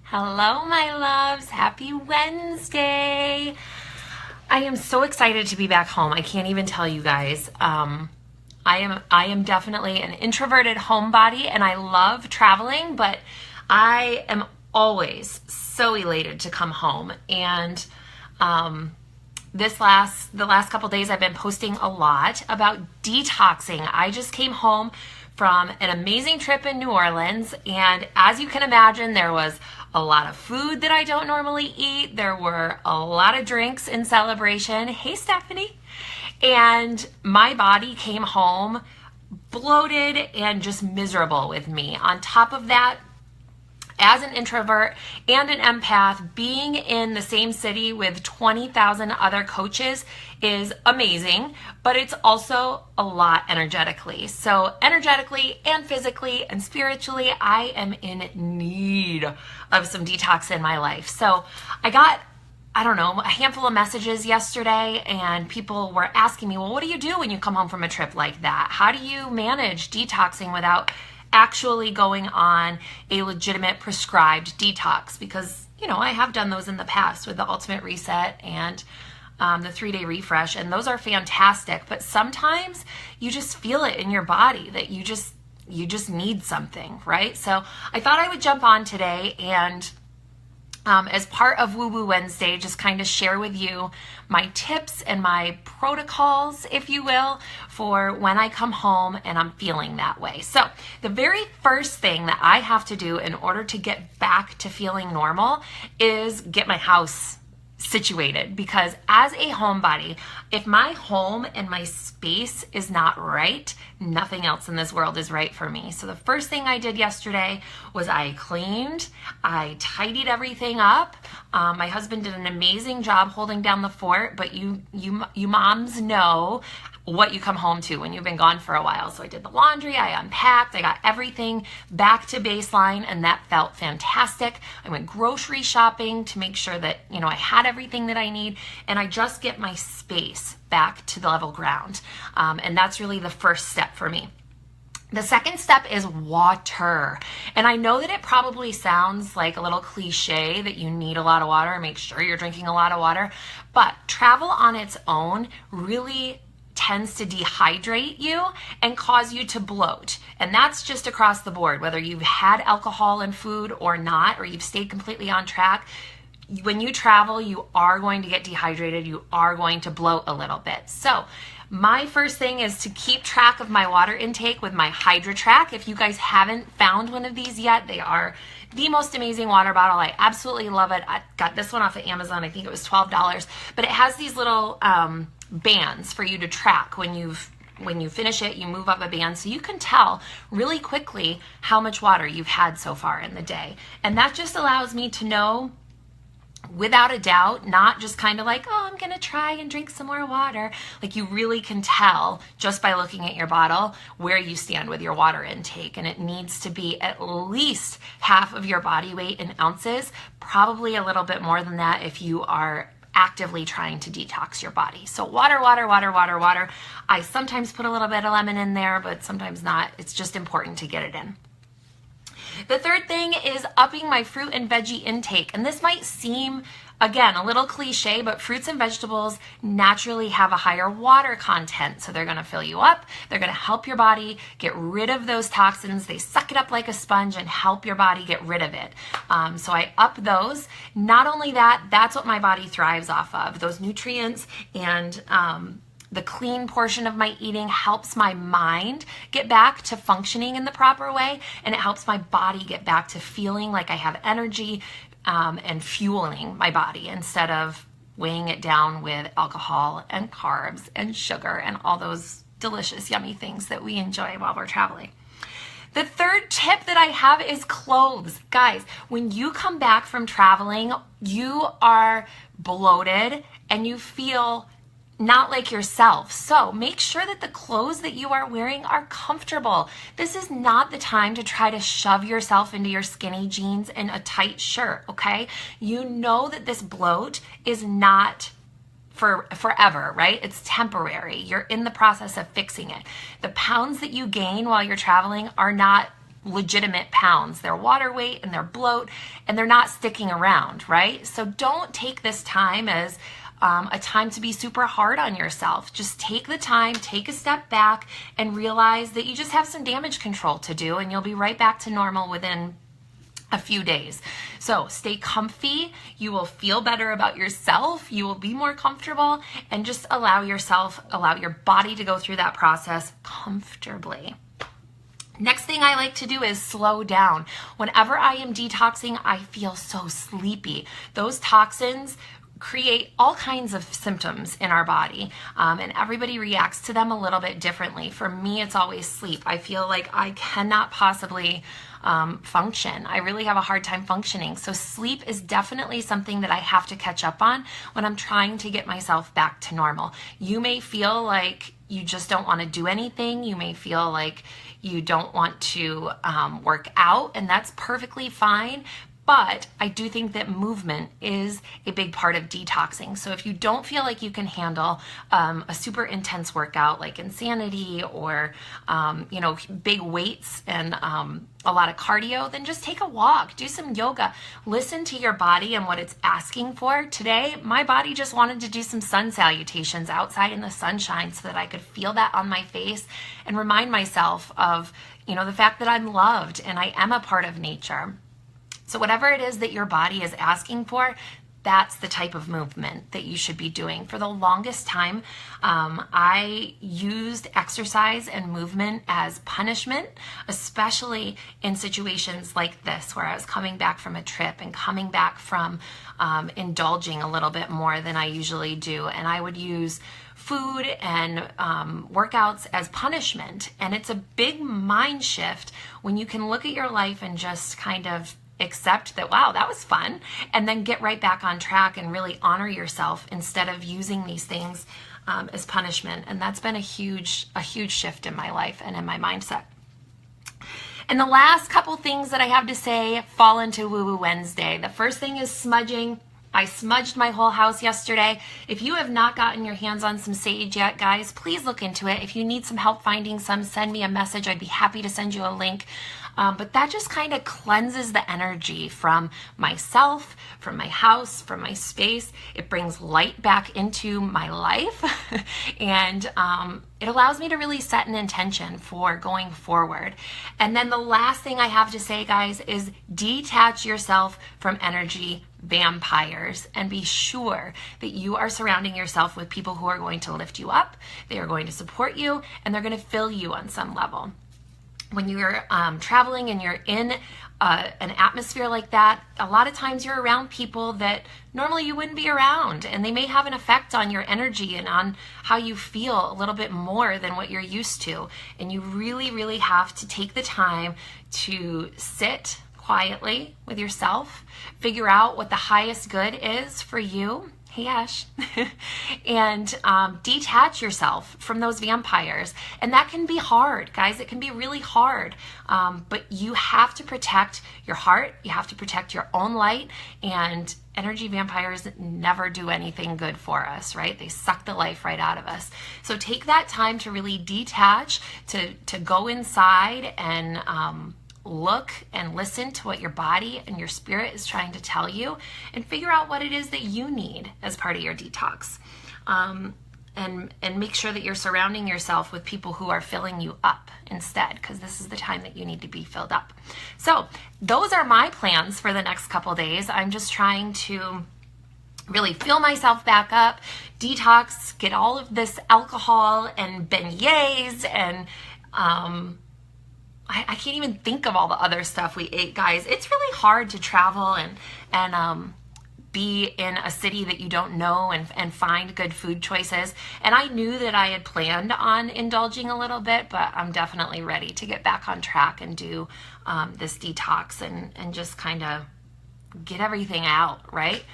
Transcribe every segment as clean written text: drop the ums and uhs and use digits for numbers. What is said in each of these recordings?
Hello, my loves. Happy Wednesday. I am so excited to be back home. I can't even tell you guys. I am definitely an introverted homebody and I love traveling, but I am always so elated to come home. And the last couple days I've been posting a lot about detoxing. I just came home from an amazing trip in New Orleans, and as you can imagine, there was a lot of food that I don't normally eat. There were a lot of drinks in celebration. Hey, Stephanie. And my body came home bloated and just miserable with me. On top of that, as an introvert and an empath, being in the same city with 20,000 other coaches is amazing, but it's also a lot energetically. So energetically and physically and spiritually, I am in need of some detox in my life. So I got, a handful of messages yesterday, and people were asking me, well, what do you do when you come home from a trip like that? How do you manage detoxing without actually going on a legitimate prescribed detox? Because, I have done those in the past with the Ultimate Reset and the 3-day refresh, and those are fantastic. But sometimes you just feel it in your body that you just need something, right? So I thought I would jump on today and as part of Woo Woo Wednesday, just kind of share with you my tips and my protocols, if you will, for when I come home and I'm feeling that way. So the very first thing that I have to do in order to get back to feeling normal is get my house situated, because as a homebody, if my home and my space is not right, nothing else in this world is right for me. So the first thing I did yesterday was I cleaned, I tidied everything up. My husband did an amazing job holding down the fort, but you moms know what you come home to when you've been gone for a while. So I did the laundry, I unpacked, I got everything back to baseline, and that felt fantastic. I went grocery shopping to make sure that, I had everything that I need, and I just get my space back to the level ground. And that's really the first step for me. The second step is water. And I know that it probably sounds like a little cliche that you need a lot of water, make sure you're drinking a lot of water, but travel on its own really tends to dehydrate you and cause you to bloat. And that's just across the board, whether you've had alcohol in food or not, or you've stayed completely on track. When you travel, you are going to get dehydrated. You are going to bloat a little bit. So my first thing is to keep track of my water intake with my HydroTrack. If you guys haven't found one of these yet, they are the most amazing water bottle. I absolutely love it. I got this one off of Amazon. I think it was $12, but it has these little bands for you to track. When you finish it, you move up a band so you can tell really quickly how much water you've had so far in the day. And that just allows me to know without a doubt, not just kind of like, oh, I'm going to try and drink some more water. Like, you really can tell just by looking at your bottle where you stand with your water intake. And it needs to be at least half of your body weight in ounces, probably a little bit more than that if you are actively trying to detox your body. So water, water, water, water, water. I sometimes put a little bit of lemon in there, but sometimes not. It's just important to get it in. The third thing is upping my fruit and veggie intake. And this might seem, again, a little cliche, but fruits and vegetables naturally have a higher water content. So they're going to fill you up. They're going to help your body get rid of those toxins. They suck it up like a sponge and help your body get rid of it. So I up those. Not only that, that's what my body thrives off of, those nutrients, and the clean portion of my eating helps my mind get back to functioning in the proper way, and it helps my body get back to feeling like I have energy and fueling my body instead of weighing it down with alcohol and carbs and sugar and all those delicious, yummy things that we enjoy while we're traveling. The third tip that I have is clothes. Guys, when you come back from traveling, you are bloated and you feel not like yourself. So make sure that the clothes that you are wearing are comfortable. This is not the time to try to shove yourself into your skinny jeans and a tight shirt, okay? You know that this bloat is not for forever, right? It's temporary. You're in the process of fixing it. The pounds that you gain while you're traveling are not legitimate pounds. They're water weight and they're bloat and they're not sticking around, right? So don't take this time as a time to be super hard on yourself. Just take the time, take a step back, and realize that you just have some damage control to do, and you'll be right back to normal within a few days. So stay comfy. You will feel better about yourself. You will be more comfortable, and just allow your body to go through that process comfortably. Next thing I like to do is slow down. Whenever I am detoxing, I feel so sleepy. Those toxins create all kinds of symptoms in our body, and everybody reacts to them a little bit differently. For me, it's always sleep. I feel like I cannot possibly function. I really have a hard time functioning. So sleep is definitely something that I have to catch up on when I'm trying to get myself back to normal. You may feel like you just don't want to do anything. You may feel like you don't want to work out, and that's perfectly fine. But I do think that movement is a big part of detoxing. So if you don't feel like you can handle a super intense workout like Insanity or big weights and a lot of cardio, then just take a walk, do some yoga, listen to your body and what it's asking for. Today, my body just wanted to do some sun salutations outside in the sunshine so that I could feel that on my face and remind myself of, the fact that I'm loved and I am a part of nature. So whatever it is that your body is asking for, that's the type of movement that you should be doing. For the longest time, I used exercise and movement as punishment, especially in situations like this, where I was coming back from a trip and coming back from indulging a little bit more than I usually do. And I would use food and workouts as punishment. And it's a big mind shift when you can look at your life and just kind of accept that, wow, that was fun, and then get right back on track and really honor yourself instead of using these things as punishment. And that's been a huge shift in my life and in my mindset. And the last couple things that I have to say fall into Woo Woo Wednesday. The first thing is smudging. I smudged my whole house yesterday. If you have not gotten your hands on some sage yet, guys, please look into it. If you need some help finding some, send me a message. I'd be happy to send you a link. But that just kind of cleanses the energy from myself, from my house, from my space. It brings light back into my life and it allows me to really set an intention for going forward. And then the last thing I have to say, guys, is detach yourself from energy vampires and be sure that you are surrounding yourself with people who are going to lift you up, they are going to support you, and they're going to fill you on some level. When you're traveling and you're in an atmosphere like that, a lot of times you're around people that normally you wouldn't be around, and they may have an effect on your energy and on how you feel a little bit more than what you're used to. And you really, really have to take the time to sit quietly with yourself, figure out what the highest good is for you. Hey, Ash. And detach yourself from those vampires. And that can be hard, guys. It can be really hard. But you have to protect your heart. You have to protect your own light. And energy vampires never do anything good for us, right? They suck the life right out of us. So take that time to really detach, to go inside and look and listen to what your body and your spirit is trying to tell you, and figure out what it is that you need as part of your detox. And make sure that you're surrounding yourself with people who are filling you up instead, because this is the time that you need to be filled up. So those are my plans for the next couple days. I'm just trying to really fill myself back up, detox, get all of this alcohol and beignets and I can't even think of all the other stuff we ate, guys. It's really hard to travel and be in a city that you don't know and find good food choices. And I knew that I had planned on indulging a little bit, but I'm definitely ready to get back on track and do this detox and just kind of get everything out, right?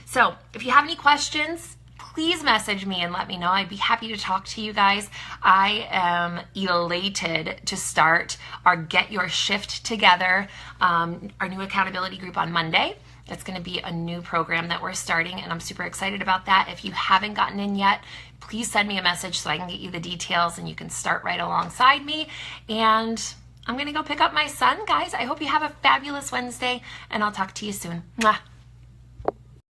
So if you have any questions, please message me and let me know. I'd be happy to talk to you guys. I am elated to start our Get Your Shift Together, our new accountability group on Monday. It's going to be a new program that we're starting, and I'm super excited about that. If you haven't gotten in yet, please send me a message so I can get you the details and you can start right alongside me. And I'm going to go pick up my son. Guys, I hope you have a fabulous Wednesday, and I'll talk to you soon. Mwah.